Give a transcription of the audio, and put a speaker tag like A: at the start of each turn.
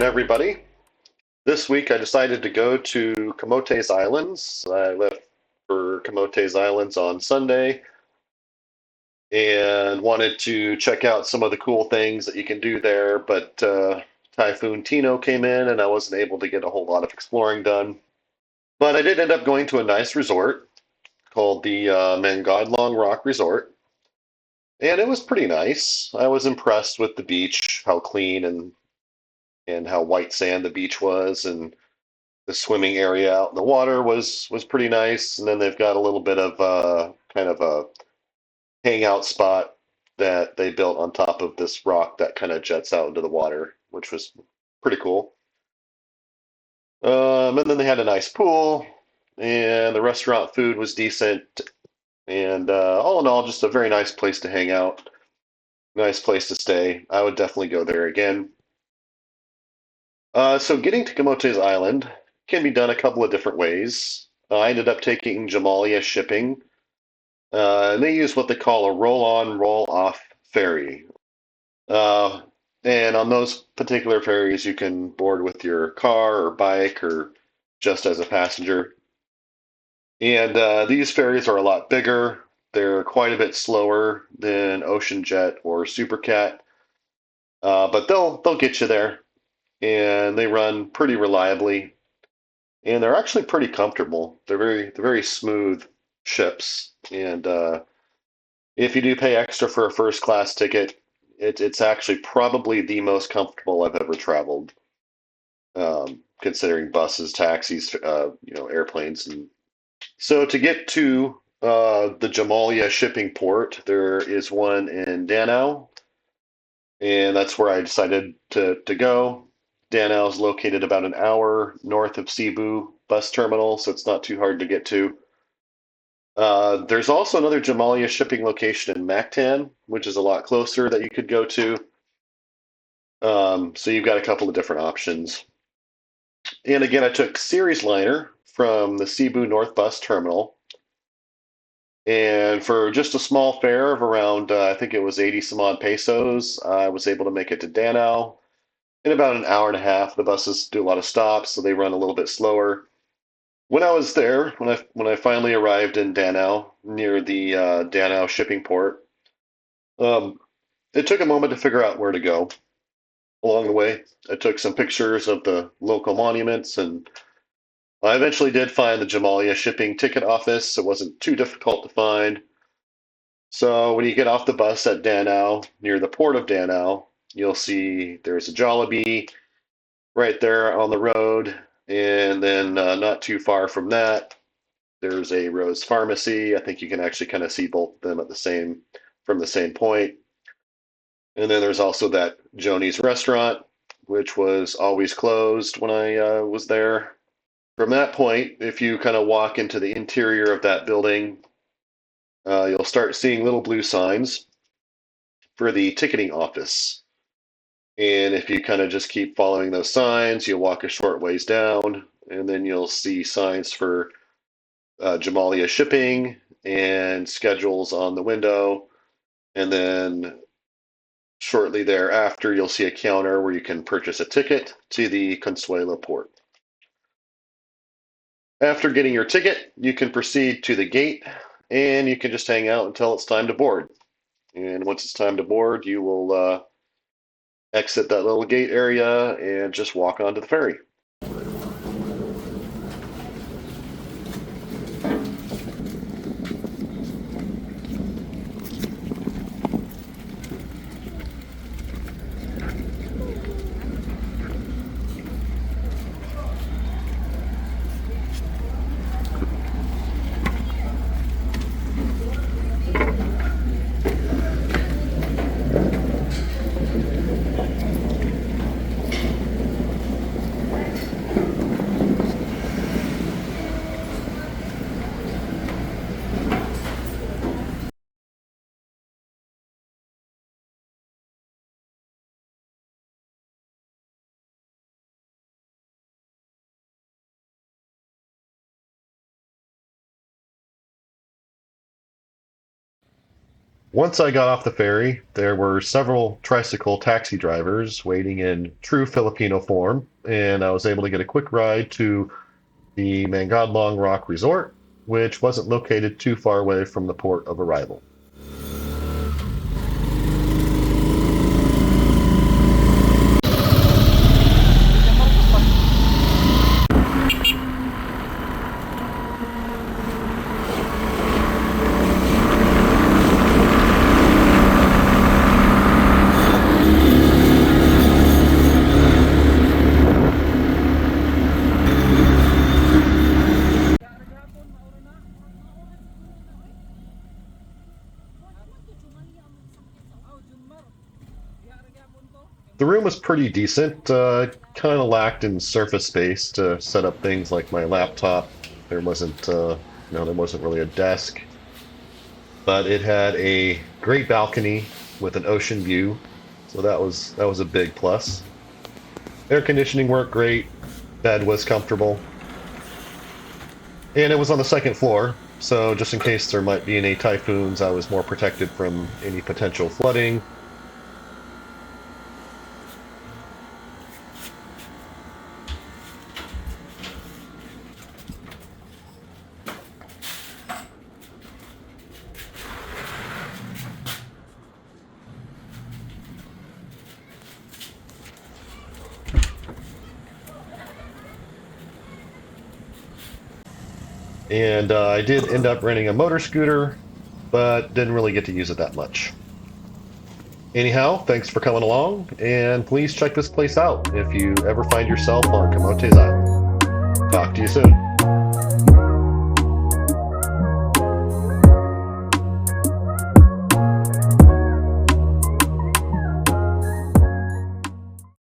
A: everybody. This week I decided to go to Camotes Islands. I left for Camotes Islands on Sunday and wanted to check out some of the cool things that you can do there, but Typhoon Tino came in and I wasn't able to get a whole lot of exploring done. But I did end up going to a nice resort called the Mangodlong Rock Resort, and it was pretty nice. I was impressed with the beach, how clean and how white sand the beach was, and the swimming area out in the water was pretty nice. And then they've got a little bit of kind of a hangout spot that they built on top of this rock that kind of jets out into the water, which was pretty cool. And then they had a nice pool, and the restaurant food was decent. And all in all, just a very nice place to hang out, nice place to stay. I would definitely go there again. So getting to Camotes Island can be done a couple of different ways. I ended up taking Jamalia shipping, and they use what they call a roll-on, roll-off ferry. Uh, and on those particular ferries, you can board with your car or bike or just as a passenger. And these ferries are a lot bigger. They're quite a bit slower than Ocean Jet or Supercat, but they'll get you there, and they run pretty reliably, and they're actually pretty comfortable. They're very smooth ships, and if you do pay extra for a first class ticket, it's actually probably the most comfortable I've ever traveled, considering buses, taxis, airplanes. And so to get to the Jamalia shipping port, there is one in Danau, and that's where I decided to go. Danau is located about an hour north of Cebu bus terminal, so it's not too hard to get to. There's also another Jamalia shipping location in Mactan, which is a lot closer that you could go to. So you've got a couple of different options. And again, I took Series Liner from the Cebu North Bus Terminal. And for just a small fare of around, I think it was 80 some odd pesos, I was able to make it to Danau in about an hour and a half. The buses do a lot of stops, so they run a little bit slower. When I was there, when I finally arrived in Danau, near the Danau shipping port, um, it took a moment to figure out where to go. Along the way, I took some pictures of the local monuments, and I eventually did find the Jamalia shipping ticket office. It wasn't too difficult to find. So when you get off the bus at Danau, near the port of Danau, you'll see there's a Jollibee right there on the road. And then not too far from that, there's a Rose Pharmacy. I think you can actually kind of see both of them at the same from the same point. And then there's also that Joni's restaurant, which was always closed when I was there. From that point, if you kind of walk into the interior of that building, you'll start seeing little blue signs for the ticketing office. And if you kind of just keep following those signs, you'll walk a short ways down, and then you'll see signs for Jamalia shipping and schedules on the window. And then shortly thereafter, you'll see a counter where you can purchase a ticket to the Consuelo port. After getting your ticket, you can proceed to the gate, and you can just hang out until it's time to board. And once it's time to board, you will exit that little gate area and just walk onto the ferry. Once I got off the ferry, there were several tricycle taxi drivers waiting in true Filipino form, and I was able to get a quick ride to the Mangodlong Rock Resort, which wasn't located too far away from the port of arrival. The room was pretty decent. Kind of lacked in surface space to set up things like my laptop. There wasn't, there wasn't really a desk, but it had a great balcony with an ocean view, so that was a big plus. Air conditioning worked great. Bed was comfortable, and it was on the second floor. So just in case there might be any typhoons, I was more protected from any potential flooding. And I did end up renting a motor scooter, but didn't really get to use it that much. Anyhow, thanks for coming along, and please check this place out if you ever find yourself on Camotes Island. Talk to you soon.